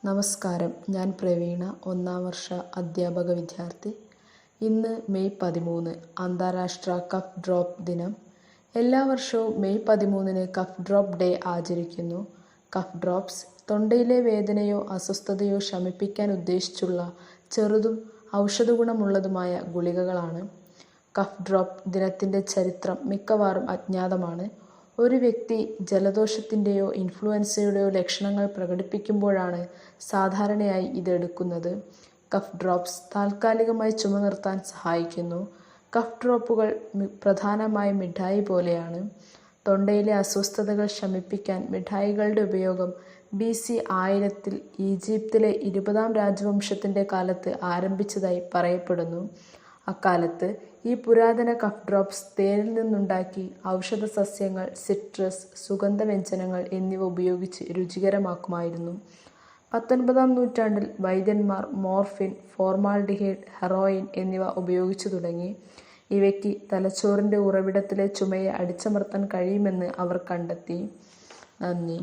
നമസ്കാരം. ഞാൻ പ്രവീണ, 1-ാം വർഷ അധ്യാപക വിദ്യാർത്ഥി. ഇന്ന് മെയ് 13, അന്താരാഷ്ട്ര കഫ് ഡ്രോപ്പ് ദിനം. എല്ലാ വർഷവും മെയ് 13-ന് കഫ് ഡ്രോപ്പ് ഡേ ആചരിക്കുന്നു. കഫ് ഡ്രോപ്സ് തൊണ്ടയിലെ വേദനയോ അസ്വസ്ഥതയോ ശമിപ്പിക്കാൻ ഉദ്ദേശിച്ചുള്ള ചെറുതും ഔഷധഗുണമുള്ളതുമായ ഗുളികകളാണ്. കഫ് ഡ്രോപ്പ് ദിനത്തിൻ്റെ ചരിത്രം മിക്കവാറും അജ്ഞാതമാണ്. ഒരു വ്യക്തി ജലദോഷത്തിൻ്റെയോ ഇൻഫ്ലുവൻസയുടെയോ ലക്ഷണങ്ങൾ പ്രകടിപ്പിക്കുമ്പോഴാണ് സാധാരണയായി ഇത് എടുക്കുന്നത്. കഫ് ഡ്രോപ്സ് താൽക്കാലികമായി ചുമ നിർത്താൻ സഹായിക്കുന്നു. കഫ് ഡ്രോപ്പുകൾ പ്രധാനമായും മിഠായി പോലെയാണ്. തൊണ്ടയിലെ അസ്വസ്ഥതകൾ ശമിപ്പിക്കാൻ മിഠായികളുടെ ഉപയോഗം BC 1000-ൽ ഈജിപ്തിലെ 20-ാം രാജവംശത്തിൻ്റെ കാലത്ത് ആരംഭിച്ചതായി പറയപ്പെടുന്നു. അക്കാലത്ത് ഈ പുരാതന കഫ് ഡ്രോപ്സ് തേനിൽ നിന്നുണ്ടാക്കി ഔഷധസസ്യങ്ങൾ, സിട്രസ്, സുഗന്ധവ്യഞ്ജനങ്ങൾ എന്നിവ ഉപയോഗിച്ച് രുചികരമാക്കുമായിരുന്നു. 19-ാം നൂറ്റാണ്ടിൽ വൈദ്യന്മാർ മോർഫിൻ, ഫോർമാൽഡിഹൈഡ്, ഹെറോയിൻ എന്നിവ ഉപയോഗിച്ചു തുടങ്ങി. ഇവയ്ക്ക് തലച്ചോറിൻ്റെ ഉറവിടത്തിലെ ചുമയെ അടിച്ചമർത്താൻ കഴിയുമെന്ന് അവർ കണ്ടെത്തി. നന്ദി.